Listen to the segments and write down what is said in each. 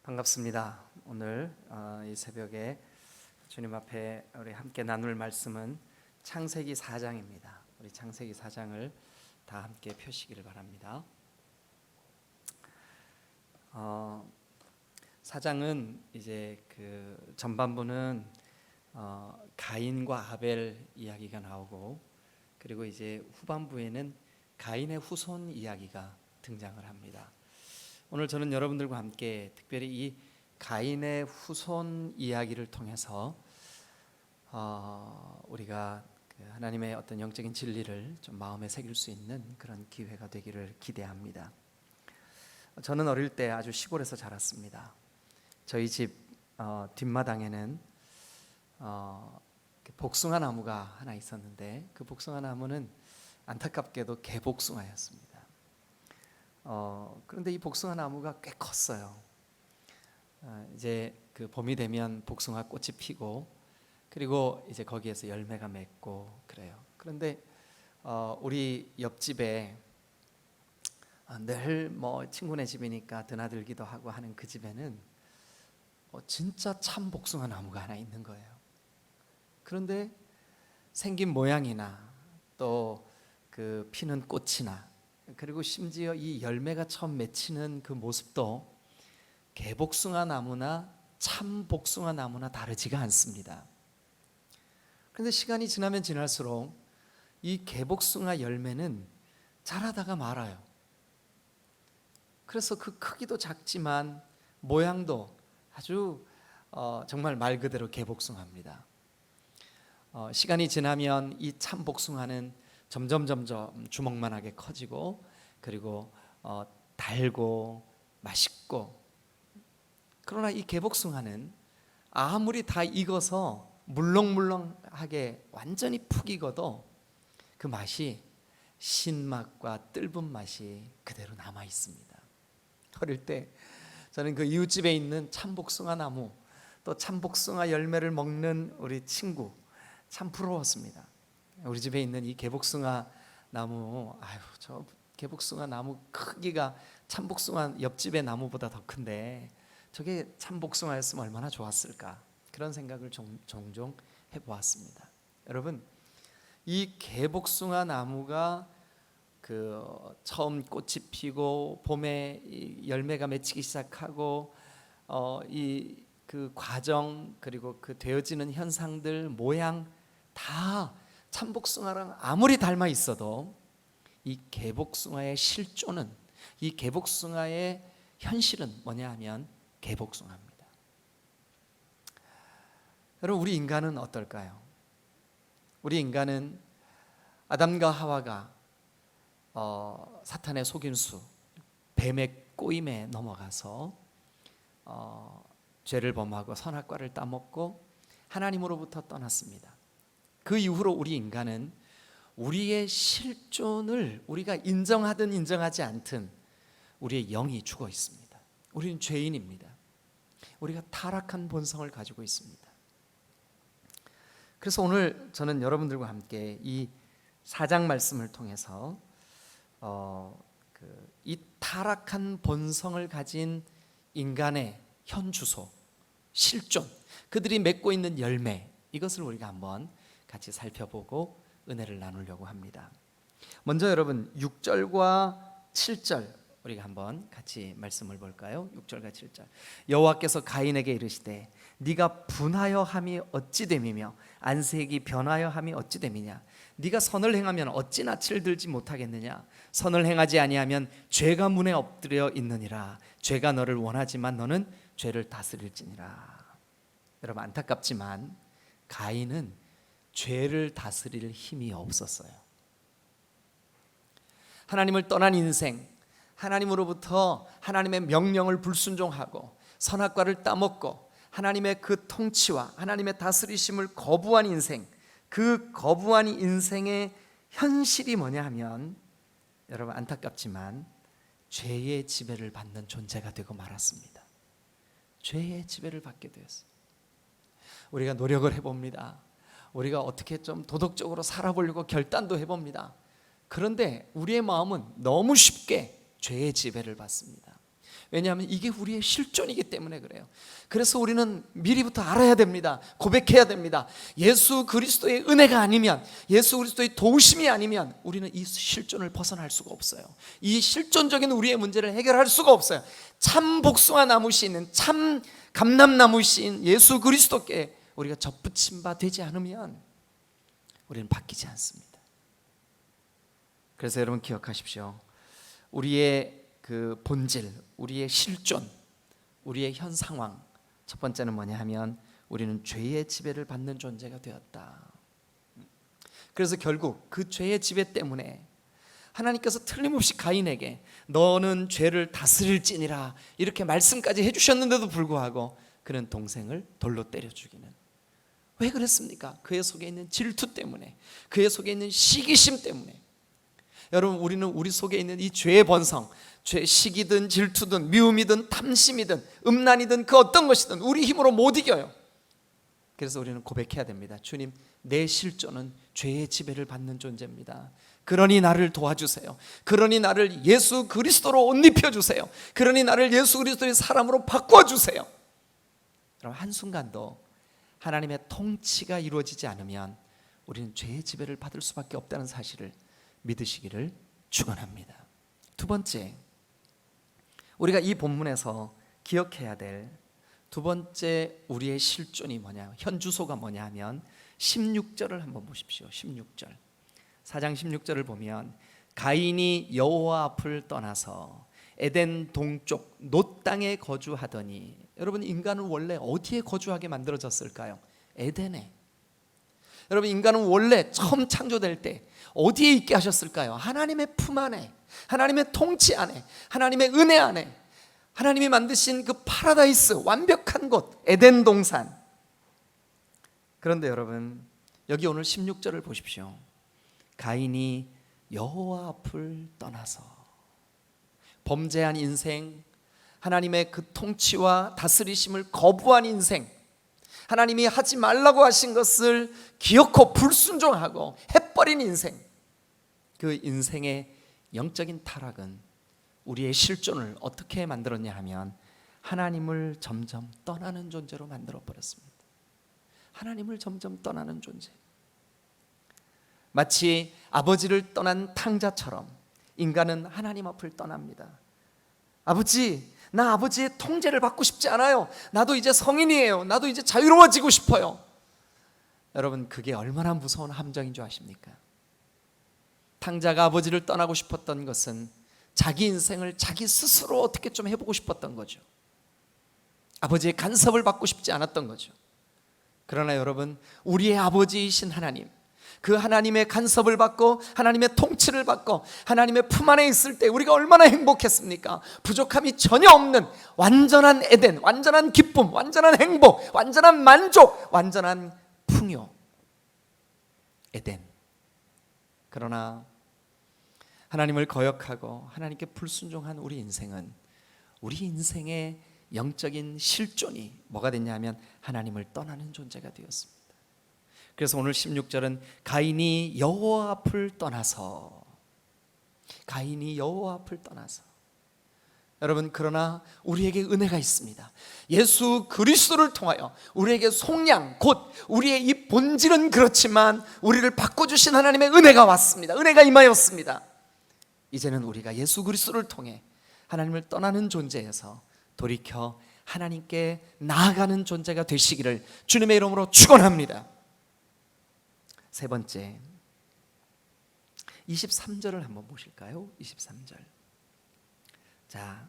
반갑습니다. 오늘 이 새벽에 주님 앞에 우리 함께 나눌 말씀은 창세기 4장입니다. 우리 창세기 4장을 다 함께 펴시기를 바랍니다. 4장은 이제 그 전반부는 가인과 아벨 이야기가 나오고, 그리고 이제 후반부에는 가인의 후손 이야기가 등장을 합니다. 오늘 저는 여러분들과 함께 특별히 이 가인의 후손 이야기를 통해서 우리가 하나님의 어떤 영적인 진리를 좀 마음에 새길 수 있는 그런 기회가 되기를 기대합니다. 저는 어릴 때 아주 시골에서 자랐습니다. 저희 집 뒷마당에는 복숭아 나무가 하나 있었는데, 그 복숭아 나무는 안타깝게도 개복숭아였습니다. 그런데 이 복숭아 나무가 꽤 컸어요. 이제 그 봄이 되면 복숭아 꽃이 피고, 그리고 이제 거기에서 열매가 맺고 그래요. 그런데 우리 옆집에 늘 뭐 친구네 집이니까 드나들기도 하고 하는 그 집에는 진짜 참 복숭아 나무가 하나 있는 거예요. 그런데 생긴 모양이나 또 그 피는 꽃이나, 그리고 심지어 이 열매가 처음 맺히는 그 모습도 개복숭아 나무나 참 복숭아 나무나 다르지가 않습니다. 그런데 시간이 지나면 지날수록 이 개복숭아 열매는 자라다가 말아요. 그래서 그 크기도 작지만 모양도 아주 정말 말 그대로 개복숭아입니다. 시간이 지나면 이 참 복숭아는 점점 주먹만하게 커지고, 그리고 달고 맛있고, 그러나 이 개복숭아는 아무리 다 익어서 물렁물렁하게 완전히 푹 익어도 그 맛이 신맛과 뜰분 맛이 그대로 남아 있습니다. 어릴 때 저는 그 이웃집에 있는 참복숭아 나무, 또 참복숭아 열매를 먹는 우리 친구 참 부러웠습니다. 우리 집에 있는 이 개복숭아 나무, 저 개복숭아 나무 크기가 참복숭아 옆집의 나무보다 더 큰데 저게 참복숭아였으면 얼마나 좋았을까, 그런 생각을 종종 해보았습니다. 여러분, 이 개복숭아 나무가 그 처음 꽃이 피고 봄에 열매가 맺히기 시작하고 이 그 과정, 그리고 그 되어지는 현상들, 모양 다 참복숭아랑 아무리 닮아 있어도 이 개복숭아의 실존은, 이 개복숭아의 현실은 뭐냐 하면 개복숭아입니다. 여러분, 우리 인간은 어떨까요? 우리 인간은 아담과 하와가 사탄의 속임수, 뱀의 꼬임에 넘어가서 죄를 범하고 선악과를 따먹고 하나님으로부터 떠났습니다. 그 이후로 우리 인간은 우리의 실존을 우리가 인정하든 인정하지 않든 우리의 영이 죽어 있습니다. 우리는 죄인입니다. 우리가 타락한 본성을 가지고 있습니다. 그래서 오늘 저는 여러분들과 함께 이 4장 말씀을 통해서 이 타락한 본성을 가진 인간의 현 주소, 실존, 그들이 맺고 있는 열매, 이것을 우리가 한번 같이 살펴보고 은혜를 나누려고 합니다. 먼저 여러분 6절과 7절 우리가 한번 같이 말씀을 볼까요? 6절과 7절. 여호와께서 가인에게 이르시되 네가 분하여 함이 어찌 됨이며 안색이 변하여 함이 어찌 됨이냐. 네가 선을 행하면 어찌 낯을 들지 못하겠느냐. 선을 행하지 아니하면 죄가 문에 엎드려 있느니라. 죄가 너를 원하지만 너는 죄를 다스릴지니라. 여러분, 안타깝지만 가인은 죄를 다스릴 힘이 없었어요. 하나님을 떠난 인생, 하나님으로부터 하나님의 명령을 불순종하고 선악과를 따먹고 하나님의 그 통치와 하나님의 다스리심을 거부한 인생, 그 거부한 인생의 현실이 뭐냐 하면, 여러분 안타깝지만 죄의 지배를 받는 존재가 되고 말았습니다. 죄의 지배를 받게 되었어요. 우리가 노력을 해봅니다. 우리가 어떻게 좀 도덕적으로 살아보려고 결단도 해봅니다. 그런데 우리의 마음은 너무 쉽게 죄의 지배를 받습니다. 왜냐하면 이게 우리의 실존이기 때문에 그래요. 그래서 우리는 미리부터 알아야 됩니다. 고백해야 됩니다. 예수 그리스도의 은혜가 아니면, 예수 그리스도의 도우심이 아니면 우리는 이 실존을 벗어날 수가 없어요. 이 실존적인 우리의 문제를 해결할 수가 없어요. 참 복숭아 나무씨는, 참 감람나무씨인 예수 그리스도께 우리가 접붙임 바 되지 않으면 우리는 바뀌지 않습니다. 그래서 여러분 기억하십시오. 우리의 그 본질, 우리의 실존, 우리의 현 상황, 첫 번째는 뭐냐 하면 우리는 죄의 지배를 받는 존재가 되었다. 그래서 결국 그 죄의 지배 때문에 하나님께서 틀림없이 가인에게 너는 죄를 다스릴지니라 이렇게 말씀까지 해주셨는데도 불구하고 그는 동생을 돌로 때려 죽이는, 왜 그랬습니까? 그의 속에 있는 질투 때문에, 그의 속에 있는 시기심 때문에. 여러분, 우리는 우리 속에 있는 이 죄의 본성, 죄, 시기든 질투든 미움이든 탐심이든 음란이든 그 어떤 것이든 우리 힘으로 못 이겨요. 그래서 우리는 고백해야 됩니다. 주님, 내 실존은 죄의 지배를 받는 존재입니다. 그러니 나를 도와주세요. 그러니 나를 예수 그리스도로 옷 입혀주세요. 그러니 나를 예수 그리스도의 사람으로 바꿔주세요. 여러분, 한순간도 하나님의 통치가 이루어지지 않으면 우리는 죄의 지배를 받을 수밖에 없다는 사실을 믿으시기를 축원합니다. 두 번째, 우리가 이 본문에서 기억해야 될 두 번째 우리의 실존이 뭐냐, 현주소가 뭐냐 하면 16절을 한번 보십시오. 16절, 4장 16절을 보면 가인이 여호와 앞을 떠나서 에덴 동쪽 놋 땅에 거주하더니, 여러분, 인간은 원래 어디에 거주하게 만들어졌을까요? 에덴에. 여러분, 인간은 원래 처음 창조될 때 어디에 있게 하셨을까요? 하나님의 품 안에, 하나님의 통치 안에, 하나님의 은혜 안에, 하나님이 만드신 그 파라다이스, 완벽한 곳, 에덴 동산. 그런데 여러분, 여기 오늘 16절을 보십시오. 가인이 여호와 앞을 떠나서, 범죄한 인생, 하나님의 그 통치와 다스리심을 거부한 인생, 하나님이 하지 말라고 하신 것을 기어코 불순종하고 해버린 인생, 그 인생의 영적인 타락은 우리의 실존을 어떻게 만들었냐 하면 하나님을 점점 떠나는 존재로 만들어 버렸습니다. 하나님을 점점 떠나는 존재. 마치 아버지를 떠난 탕자처럼 인간은 하나님 앞을 떠납니다. 아버지, 나 아버지의 통제를 받고 싶지 않아요. 나도 이제 성인이에요. 나도 이제 자유로워지고 싶어요. 여러분, 그게 얼마나 무서운 함정인 줄 아십니까? 탕자가 아버지를 떠나고 싶었던 것은 자기 인생을 자기 스스로 어떻게 좀 해보고 싶었던 거죠. 아버지의 간섭을 받고 싶지 않았던 거죠. 그러나 여러분, 우리의 아버지이신 하나님, 그 하나님의 간섭을 받고 하나님의 통치를 받고 하나님의 품 안에 있을 때 우리가 얼마나 행복했습니까? 부족함이 전혀 없는 완전한 에덴, 완전한 기쁨, 완전한 행복, 완전한 만족, 완전한 풍요, 에덴. 그러나 하나님을 거역하고 하나님께 불순종한 우리 인생은, 우리 인생의 영적인 실존이 뭐가 됐냐면 하나님을 떠나는 존재가 되었습니다. 그래서 오늘 16절은 가인이 여호와 앞을 떠나서, 가인이 여호와 앞을 떠나서. 여러분, 그러나 우리에게 은혜가 있습니다. 예수 그리스도를 통하여 우리에게 속량, 곧 우리의 이 본질은 그렇지만 우리를 바꿔주신 하나님의 은혜가 왔습니다. 은혜가 임하였습니다. 이제는 우리가 예수 그리스도를 통해 하나님을 떠나는 존재에서 돌이켜 하나님께 나아가는 존재가 되시기를 주님의 이름으로 축원합니다. 세 번째, 23절을 한번 보실까요? 23절. 자,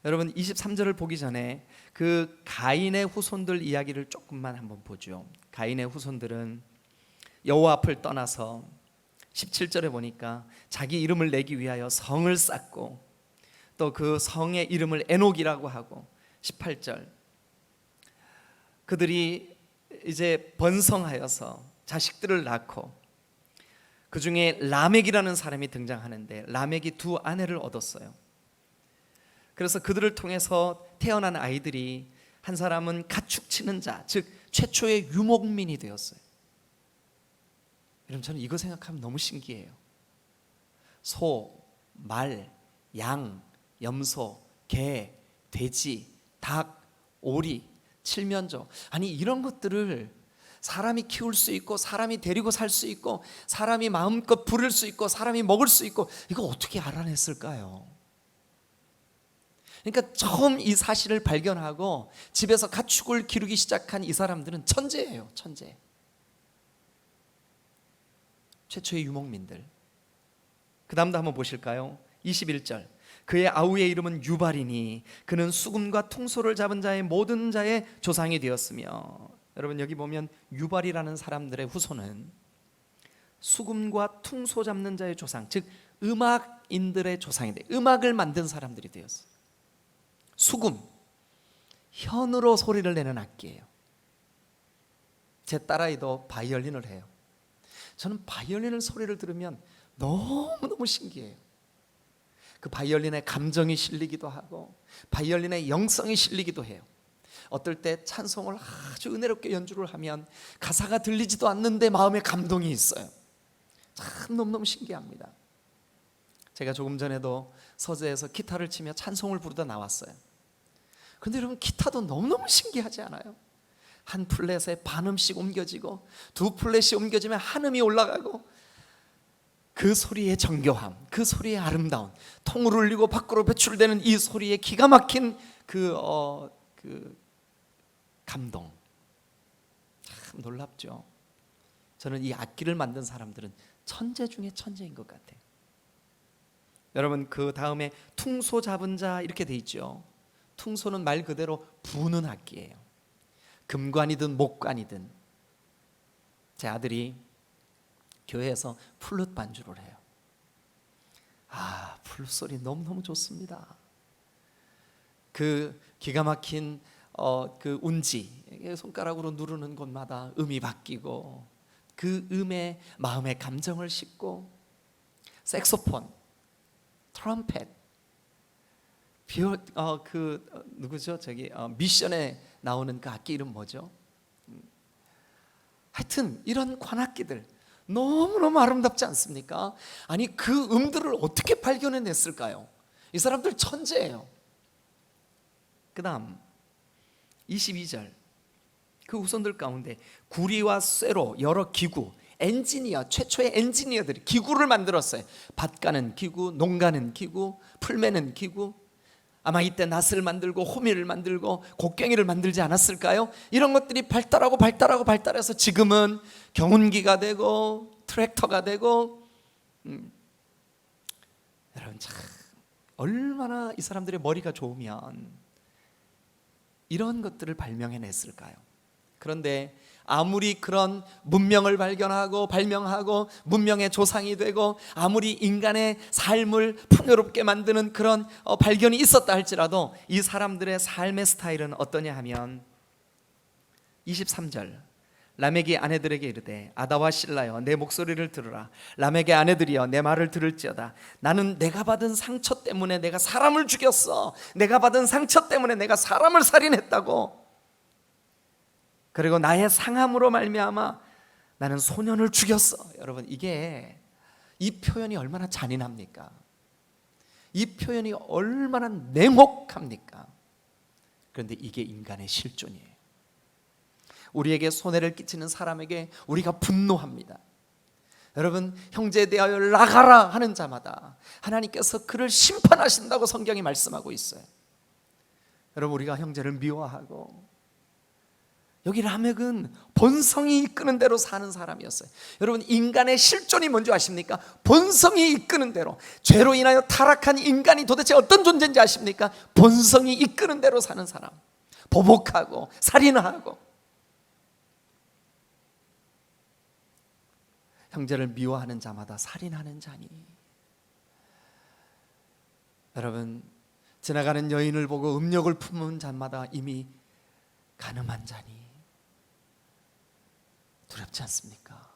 여러분, 23절을 보기 전에 그 가인의 후손들 이야기를 조금만 한번 보죠. 가인의 후손들은 여호와 앞을 떠나서 17절에 보니까 자기 이름을 내기 위하여 성을 쌓고 또 그 성의 이름을 에녹이라고 하고, 18절 그들이 이제 번성하여서 자식들을 낳고 그 중에 라멕이라는 사람이 등장하는데 라멕이 두 아내를 얻었어요. 그래서 그들을 통해서 태어난 아이들이 한 사람은 가축치는 자, 즉 최초의 유목민이 되었어요. 여러분, 저는 이거 생각하면 너무 신기해요. 소, 말, 양, 염소, 개, 돼지, 닭, 오리, 칠면조, 아니 이런 것들을 사람이 키울 수 있고 사람이 데리고 살 수 있고 사람이 마음껏 부를 수 있고 사람이 먹을 수 있고, 이거 어떻게 알아냈을까요? 그러니까 처음 이 사실을 발견하고 집에서 가축을 기르기 시작한 이 사람들은 천재예요. 천재. 최초의 유목민들. 그 다음도 한번 보실까요? 21절. 그의 아우의 이름은 유발이니 그는 수금과 퉁소를 잡은 자의 모든 자의 조상이 되었으며, 여러분 여기 보면 유발이라는 사람들의 후손은 수금과 퉁소 잡는 자의 조상, 즉 음악인들의 조상인데 음악을 만든 사람들이 되었어요. 수금, 현으로 소리를 내는 악기예요. 제 딸아이도 바이올린을 해요. 저는 바이올린을 소리를 들으면 너무너무 신기해요. 그 바이올린의 감정이 실리기도 하고 바이올린의 영성이 실리기도 해요. 어떨 때 찬송을 아주 은혜롭게 연주를 하면 가사가 들리지도 않는데 마음에 감동이 있어요. 참 너무너무 신기합니다. 제가 조금 전에도 서재에서 기타를 치며 찬송을 부르다 나왔어요. 그런데 여러분, 기타도 너무너무 신기하지 않아요? 한 플랫에 반음씩 옮겨지고 두 플랫이 옮겨지면 한 음이 올라가고, 그 소리의 정교함, 그 소리의 아름다움, 통을 울리고 밖으로 배출되는 이 소리의 기가 막힌 그 감동, 참 놀랍죠. 저는 이 악기를 만든 사람들은 천재 중에 천재인 것 같아요. 여러분, 그 다음에 퉁소 잡은 자 이렇게 돼 있죠. 퉁소는 말 그대로 부는 악기예요. 금관이든 목관이든. 제 아들이 교회에서 플룻 반주를 해요. 플룻 소리 너무너무 좋습니다. 그 기가 막힌 그 운지, 손가락으로 누르는 곳마다 음이 바뀌고 그 음에 마음의 감정을 싣고, 색소폰, 트럼펫, 누구죠? 미션에 나오는 그 악기 이름 뭐죠? 하여튼 이런 관악기들 너무너무 아름답지 않습니까? 아니 그 음들을 어떻게 발견해냈을까요? 이 사람들 천재예요. 그 다음 22절. 그 후손들 가운데 구리와 쇠로 여러 기구, 엔지니어, 최초의 엔지니어들이 기구를 만들었어요. 밭 가는 기구, 농 가는 기구, 풀 매는 기구. 아마 이때 낫을 만들고 호미를 만들고 곡괭이를 만들지 않았을까요? 이런 것들이 발달해서 지금은 경운기가 되고 트랙터가 되고, 여러분 참 얼마나 이 사람들의 머리가 좋으면 이런 것들을 발명해냈을까요? 그런데 아무리 그런 문명을 발명하고 문명의 조상이 되고 아무리 인간의 삶을 풍요롭게 만드는 그런 발견이 있었다 할지라도 이 사람들의 삶의 스타일은 어떠냐 하면 23절. 라멕이 아내들에게 이르되 아다와 실라여 내 목소리를 들으라. 라멕의 아내들이여 내 말을 들을지어다. 나는 내가 받은 상처 때문에 내가 사람을 죽였어. 내가 받은 상처 때문에 내가 사람을 살인했다고. 그리고 나의 상함으로 말미암아 나는 소년을 죽였어. 여러분, 이 표현이 얼마나 잔인합니까? 이 표현이 얼마나 냉혹합니까? 그런데 이게 인간의 실존이에요. 우리에게 손해를 끼치는 사람에게 우리가 분노합니다. 여러분, 형제에 대하여 나가라 하는 자마다 하나님께서 그를 심판하신다고 성경이 말씀하고 있어요. 여러분, 우리가 형제를 미워하고, 여기 라멕은 본성이 이끄는 대로 사는 사람이었어요. 여러분, 인간의 실존이 뭔지 아십니까? 본성이 이끄는 대로. 죄로 인하여 타락한 인간이 도대체 어떤 존재인지 아십니까? 본성이 이끄는 대로 사는 사람. 보복하고 살인하고, 형제를 미워하는 자마다 살인하는 자니. 여러분, 지나가는 여인을 보고 음욕을 품은 자마다 이미 가늠한 자니. 두렵지 않습니까?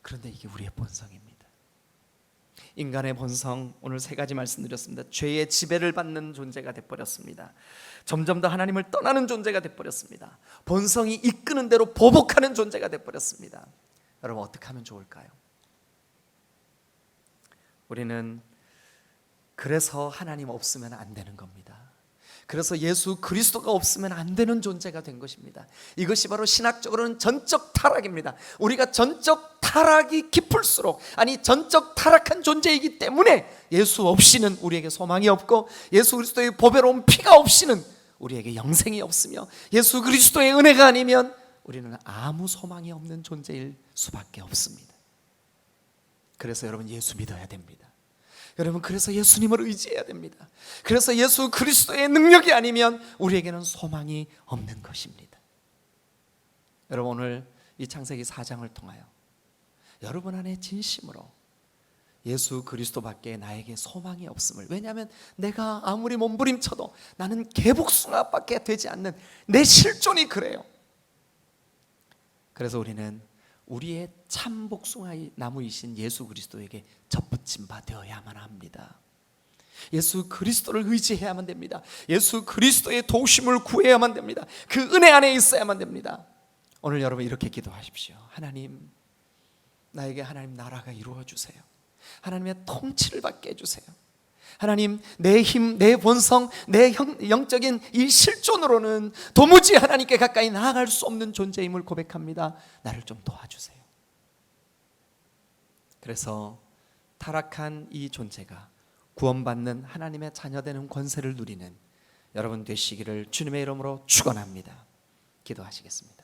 그런데 이게 우리의 본성입니다. 인간의 본성, 오늘 3가지 말씀드렸습니다. 죄의 지배를 받는 존재가 돼버렸습니다. 점점 더 하나님을 떠나는 존재가 돼버렸습니다. 본성이 이끄는 대로 보복하는 존재가 돼버렸습니다. 여러분, 어떻게 하면 좋을까요? 우리는 그래서 하나님 없으면 안 되는 겁니다. 그래서 예수 그리스도가 없으면 안 되는 존재가 된 것입니다. 이것이 바로 신학적으로는 전적 타락입니다. 우리가 전적 타락이 깊을수록, 아니 전적 타락한 존재이기 때문에 예수 없이는 우리에게 소망이 없고, 예수 그리스도의 보배로운 피가 없이는 우리에게 영생이 없으며, 예수 그리스도의 은혜가 아니면 우리는 아무 소망이 없는 존재일 수밖에 없습니다. 그래서 여러분 예수 믿어야 됩니다. 여러분 그래서 예수님을 의지해야 됩니다. 그래서 예수 그리스도의 능력이 아니면 우리에게는 소망이 없는 것입니다. 여러분 오늘 이 창세기 4장을 통하여 여러분 안에 진심으로 예수 그리스도밖에 나에게 소망이 없음을, 왜냐하면 내가 아무리 몸부림쳐도 나는 개복숭아밖에 되지 않는 내 실존이 그래요. 그래서 우리는 우리의 참 복숭아 나무이신 예수 그리스도에게 접붙임 받아야만 합니다. 예수 그리스도를 의지해야만 됩니다. 예수 그리스도의 도우심을 구해야만 됩니다. 그 은혜 안에 있어야만 됩니다. 오늘 여러분 이렇게 기도하십시오. 하나님, 나에게 하나님 나라가 이루어 주세요. 하나님의 통치를 받게 해주세요. 하나님, 내 힘, 내 본성, 내 영적인 이 실존으로는 도무지 하나님께 가까이 나아갈 수 없는 존재임을 고백합니다. 나를 좀 도와주세요. 그래서 타락한 이 존재가 구원받는 하나님의 자녀되는 권세를 누리는 여러분 되시기를 주님의 이름으로 축원합니다. 기도하시겠습니다.